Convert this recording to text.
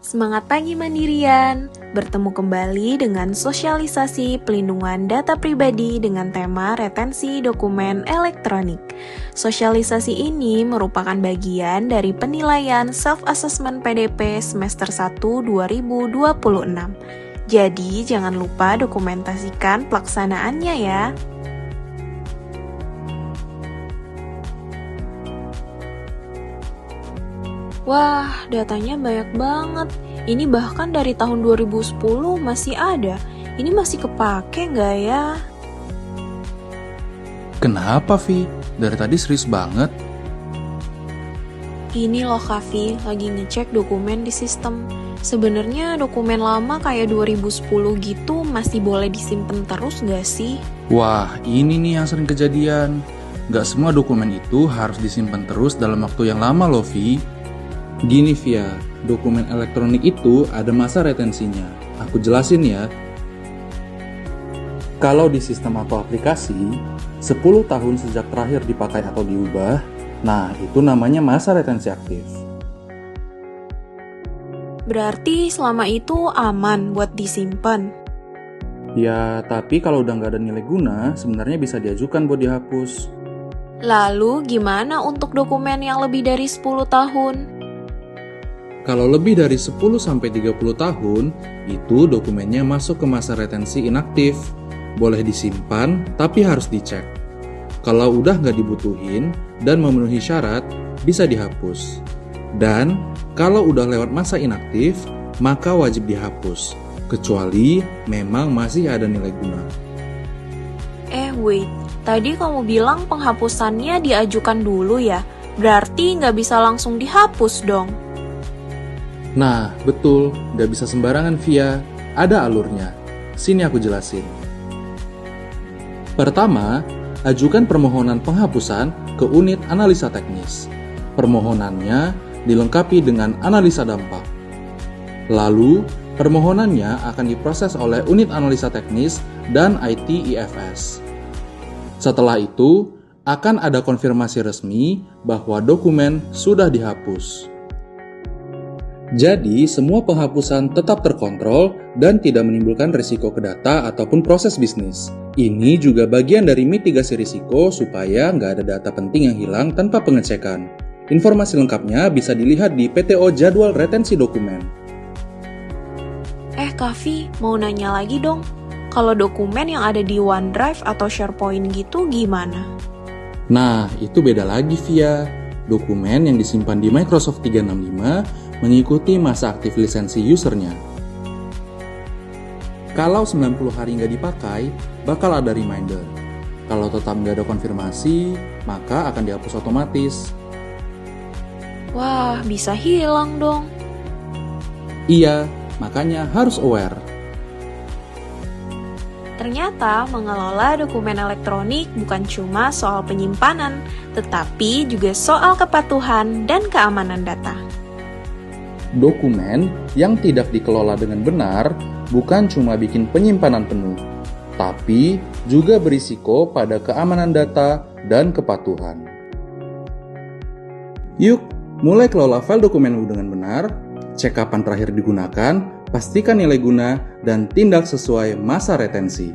Semangat pagi Mandirian! Bertemu kembali dengan sosialisasi pelindungan data pribadi dengan tema retensi dokumen elektronik. Sosialisasi ini merupakan bagian dari penilaian self-assessment PDP semester 1 2026. Jadi jangan lupa dokumentasikan pelaksanaannya ya. Wah, datanya banyak banget. Ini bahkan dari tahun 2010 masih ada. Ini masih kepake nggak ya? Kenapa, Vi? Dari tadi serius banget. Ini loh Kavi, lagi ngecek dokumen di sistem. Sebenarnya dokumen lama kayak 2010 gitu masih boleh disimpan terus nggak sih? Wah, ini nih yang sering kejadian. Nggak semua dokumen itu harus disimpan terus dalam waktu yang lama loh, Vi. Gini Via, dokumen elektronik itu ada masa retensinya. Aku jelasin ya. Kalau di sistem atau aplikasi, 10 tahun sejak terakhir dipakai atau diubah, nah itu namanya masa retensi aktif. Berarti selama itu aman buat disimpan. Ya, tapi kalau udah nggak ada nilai guna, sebenarnya bisa diajukan buat dihapus. Lalu gimana untuk dokumen yang lebih dari 10 tahun? Kalau lebih dari 10-30 tahun, itu dokumennya masuk ke masa retensi inaktif. Boleh disimpan, tapi harus dicek. Kalau udah nggak dibutuhin dan memenuhi syarat, bisa dihapus. Dan kalau udah lewat masa inaktif, maka wajib dihapus. Kecuali memang masih ada nilai guna. Wait, tadi kamu bilang penghapusannya diajukan dulu ya? Berarti nggak bisa langsung dihapus dong? Nah, betul, nggak bisa sembarangan Via, ada alurnya. Sini aku jelasin. Pertama, ajukan permohonan penghapusan ke unit analisa teknis. Permohonannya dilengkapi dengan analisa dampak. Lalu, permohonannya akan diproses oleh unit analisa teknis dan IT IFS. Setelah itu, akan ada konfirmasi resmi bahwa dokumen sudah dihapus. Jadi, semua penghapusan tetap terkontrol dan tidak menimbulkan risiko ke data ataupun proses bisnis. Ini juga bagian dari mitigasi risiko supaya nggak ada data penting yang hilang tanpa pengecekan. Informasi lengkapnya bisa dilihat di PTO Jadwal Retensi Dokumen. Kavi, mau nanya lagi dong. Kalau dokumen yang ada di OneDrive atau SharePoint gitu gimana? Nah, itu beda lagi Via. Dokumen yang disimpan di Microsoft 365 mengikuti masa aktif lisensi usernya. Kalau 90 hari nggak dipakai, bakal ada reminder. Kalau tetap nggak ada konfirmasi, maka akan dihapus otomatis. Wah, bisa hilang dong. Iya, makanya harus aware. Ternyata mengelola dokumen elektronik bukan cuma soal penyimpanan, tetapi juga soal kepatuhan dan keamanan data. Dokumen yang tidak dikelola dengan benar bukan cuma bikin penyimpanan penuh, tapi juga berisiko pada keamanan data dan kepatuhan. Yuk, mulai kelola file dokumenmu dengan benar, cek kapan terakhir digunakan, pastikan nilai guna, dan tindak sesuai masa retensi.